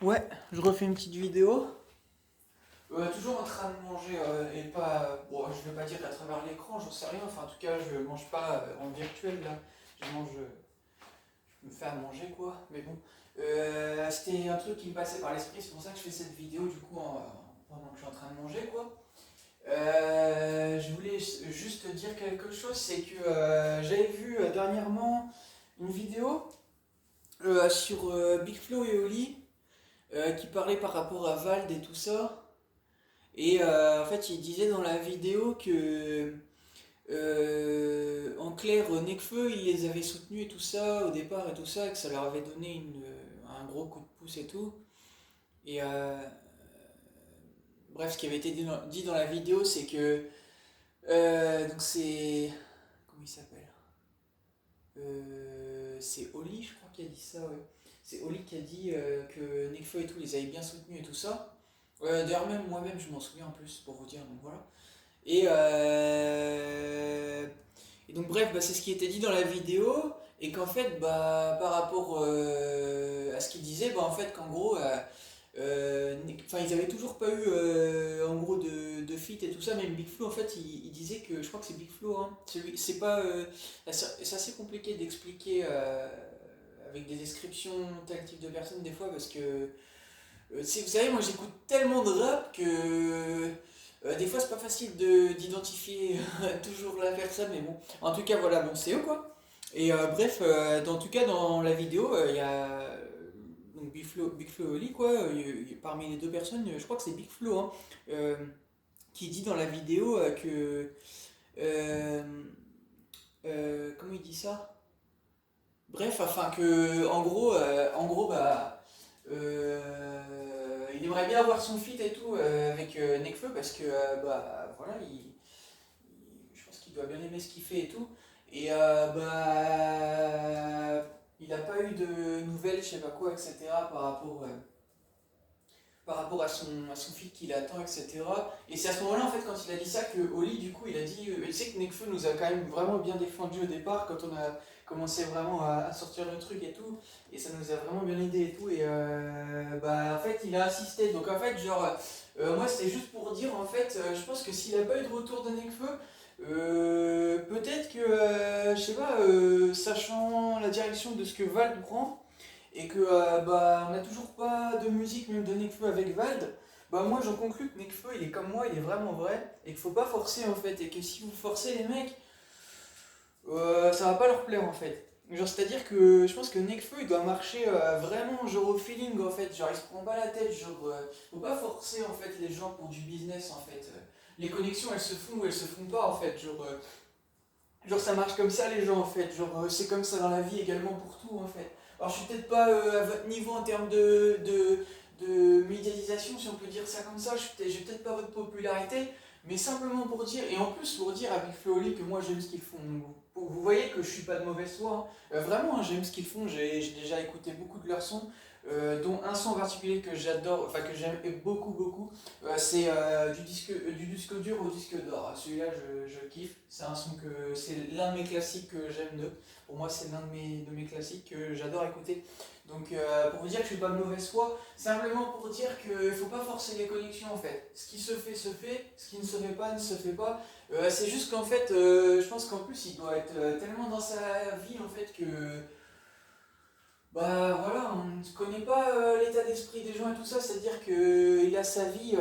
Ouais, je refais une petite vidéo. Toujours en train de manger et pas. Bon, je vais pas dire à travers l'écran, j'en sais rien. Enfin, en tout cas, je mange pas en virtuel là. Je mange. Je me fais à manger quoi. Mais bon. C'était un truc qui me passait par l'esprit, c'est pour ça que je fais cette vidéo du coup pendant que je suis en train de manger quoi. Je voulais juste dire quelque chose, c'est que j'avais vu dernièrement une vidéo sur Big Flo et Oli qui parlait par rapport à Vald et tout ça. Et en fait, il disait dans la vidéo que, en clair, Nekfeu, il les avait soutenus et tout ça au départ et tout ça, et que ça leur avait donné un gros coup de pouce et tout. Et bref, ce qui avait été dit dans la vidéo, c'est que. Donc c'est. Comment il s'appelle C'est Oli, je crois, qui a dit ça, ouais. C'est Oli qui a dit que Nekfeu et tout les avait bien soutenus et tout ça. D'ailleurs, même moi-même, je m'en souviens en plus, pour vous dire, donc voilà. Et, et donc bref, bah, c'est ce qui était dit dans la vidéo, et qu'en fait, bah, par rapport à ce qu'il disait, bah, en fait, qu'en gros, enfin, ils avaient toujours pas eu en gros de feat et tout ça, même Big Flo, en fait, il disait que, je crois que c'est Big Flo, hein, c'est pas, c'est assez compliqué d'expliquer avec des descriptions tel type de personnes des fois, parce que vous savez, moi j'écoute tellement de rap que des fois c'est pas facile d'identifier toujours la personne, mais bon. En tout cas, voilà, bon, c'est eux quoi. Et bref, en tout cas, dans la vidéo, il y a donc Big Flo et Oli quoi. Parmi les deux personnes, je crois que c'est Big Flo hein, euh, qui dit dans la vidéo que. euh, comment il dit ça? Bref, enfin que, en gros bah. Il aimerait bien avoir son feat et tout avec Nekfeu parce que bah voilà, je pense qu'il doit bien aimer ce qu'il fait et tout. Et bah il n'a pas eu de nouvelles, je sais pas quoi, etc. Par rapport à son feat qu'il attend, etc. Et c'est à ce moment-là, en fait, quand il a dit ça, que Oli, du coup, il a dit, tu sais que Nekfeu nous a quand même vraiment bien défendu au départ, quand on a commencé vraiment à sortir le truc et tout, et ça nous a vraiment bien aidé et tout, et bah, en fait, il a insisté. Donc, en fait, genre, moi, c'était juste pour dire, en fait, je pense que s'il n'a pas eu de retour de Nekfeu, peut-être que, je sais pas, sachant la direction de ce que Val prend, et que bah, on n'a toujours pas de musique même de Nekfeu avec Vald, bah moi j'en conclus que Nekfeu il est comme moi, il est vraiment vrai, et qu'il faut pas forcer en fait, et que si vous forcez les mecs, ça va pas leur plaire en fait. Genre c'est-à-dire que je pense que Nekfeu il doit marcher vraiment genre au feeling en fait, genre il se prend pas la tête, genre faut pas forcer en fait les gens pour du business en fait. Les connexions elles se font ou elles se font pas en fait, genre ça marche comme ça les gens en fait, genre c'est comme ça dans la vie également pour tout en fait. Alors je suis peut-être pas à votre niveau en termes de médiatisation si on peut dire ça comme ça, j'ai peut-être pas votre popularité, mais simplement pour dire, et en plus pour dire à Big Flo et Oli que moi j'aime ce qu'ils font, vous voyez que je suis pas de mauvaise foi, hein. Vraiment hein, j'aime ce qu'ils font, j'ai déjà écouté beaucoup de leurs sons, dont un son en particulier que j'adore, enfin que j'aime beaucoup beaucoup, c'est du disque dur au disque d'or. Celui-là, je kiffe. C'est l'un de mes classiques que j'aime de. Pour moi, c'est l'un de mes classiques que j'adore écouter. Donc, pour vous dire que je suis pas de mauvaise foi, simplement pour dire qu'il ne faut pas forcer les connexions en fait. Ce qui se fait, se fait. Ce qui ne se fait pas, ne se fait pas. C'est juste qu'en fait, je pense qu'en plus, il doit être tellement dans sa vie en fait que bah voilà, on ne connaît pas l'état d'esprit des gens et tout ça, c'est-à-dire qu'il a sa vie,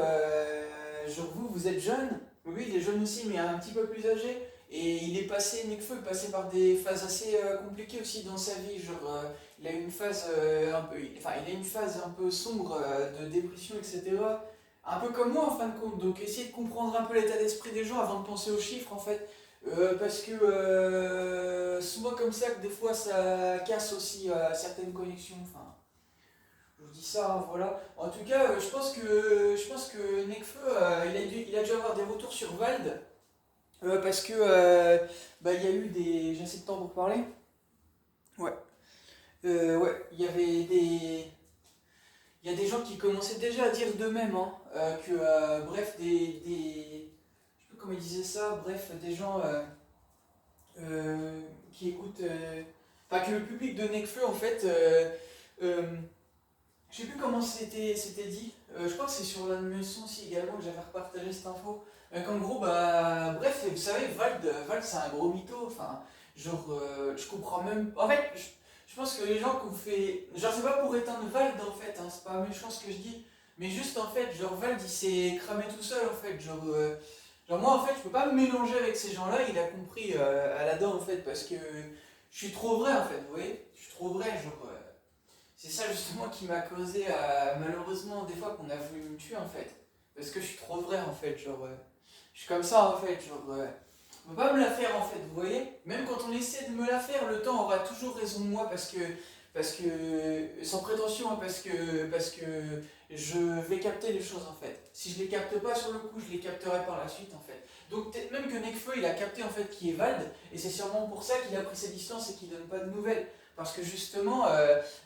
genre vous êtes jeune, oui il est jeune aussi mais un petit peu plus âgé, et il est passé, Nekfeu est passé par des phases assez compliquées aussi dans sa vie, genre il a eu une phase un peu, enfin il a une phase un peu sombre de dépression etc. Un peu comme moi en fin de compte, donc essayez de comprendre un peu l'état d'esprit des gens avant de penser aux chiffres en fait. Parce que souvent comme ça que des fois ça casse aussi certaines connexions. Enfin, je vous dis ça, hein, voilà. En tout cas, je pense que Nekfeu, il a dû avoir des retours sur Vald parce que bah, il y a eu des. J'ai assez de temps pour parler. Ouais. Ouais, il y a des gens qui commençaient déjà à dire d'eux-mêmes hein, que bref je sais plus comment ils disaient ça. Bref, des gens qui écoutent. Enfin, que le public de Nekfeu, en fait, euh, Je sais plus comment c'était dit. Je crois que c'est sur l'un de mes sons aussi également que j'avais repartagé cette info. Qu'en gros, bah, bref, vous savez, Vald c'est un gros mytho. Enfin, genre, je comprends même. En fait, je pense que les gens qu'on fait. Genre, c'est pas pour éteindre Vald en fait, hein, c'est pas méchant ce que je dis. Mais juste en fait, genre, Vald il s'est cramé tout seul en fait. Genre moi en fait, je peux pas me mélanger avec ces gens-là. Il a compris à la dent en fait, parce que je suis trop vrai en fait, vous voyez? Je suis trop vrai, genre. C'est ça justement qui m'a causé malheureusement des fois qu'on a voulu me tuer en fait. Parce que je suis trop vrai en fait, genre je suis comme ça en fait, genre on peut pas me la faire en fait, vous voyez? Même quand on essaie de me la faire, le temps aura toujours raison de moi parce que sans prétention, hein, parce que je vais capter les choses en fait. Si je les capte pas sur le coup, je les capterai par la suite en fait. Donc peut-être même que Nekfeu il a capté en fait qui est Vald et c'est sûrement pour ça qu'il a pris ses distances et qu'il donne pas de nouvelles. Parce que justement,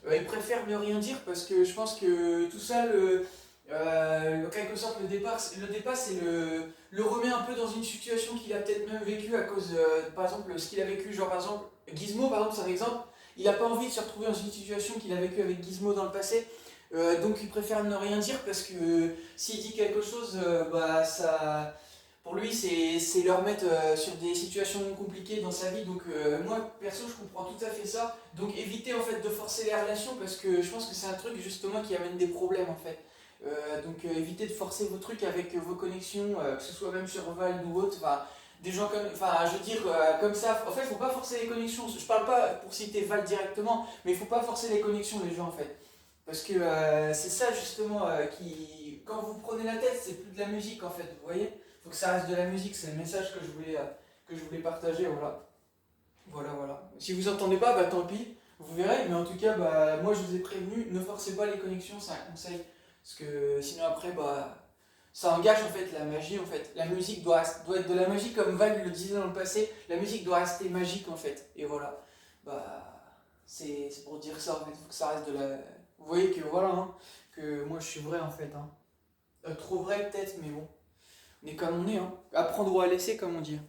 il préfère ne rien dire parce que je pense que tout ça, en quelque sorte, le dépasse et le remet un peu dans une situation qu'il a peut-être même vécue à cause, par exemple, ce qu'il a vécu, genre par exemple, Gizmo, par exemple, c'est un exemple, il n'a pas envie de se retrouver dans une situation qu'il a vécue avec Gizmo dans le passé, donc il préfère ne rien dire parce que s'il dit quelque chose, bah ça pour lui, c'est leur mettre sur des situations compliquées dans sa vie. Donc moi, perso, je comprends tout à fait ça. Donc évitez en fait de forcer les relations parce que je pense que c'est un truc justement qui amène des problèmes en fait. Donc évitez de forcer vos trucs avec vos connexions, que ce soit même sur Vald ou autre. Enfin, des gens comme, enfin, je veux dire comme ça. En fait, il faut pas forcer les connexions. Je parle pas pour citer Vald directement, mais il faut pas forcer les connexions les gens en fait. Parce que c'est ça justement qui, quand vous prenez la tête, c'est plus de la musique en fait. Vous voyez? Faut que ça reste de la musique, c'est le message que je voulais partager, voilà. Voilà, voilà. Si vous entendez pas, bah tant pis, vous verrez, mais en tout cas, bah moi je vous ai prévenu, ne forcez pas les connexions, c'est un conseil. Parce que sinon après, bah ça engage en fait la magie en fait. La musique doit être de la magie, comme Val le disait dans le passé, la musique doit rester magique en fait. Et voilà. Bah c'est pour dire ça en fait, faut que ça reste de la. Vous voyez que voilà, hein, que moi je suis vrai en fait. Hein. Trop vrai peut-être, mais bon. On est comme on est, hein. Apprendre ou à laisser, comme on dit.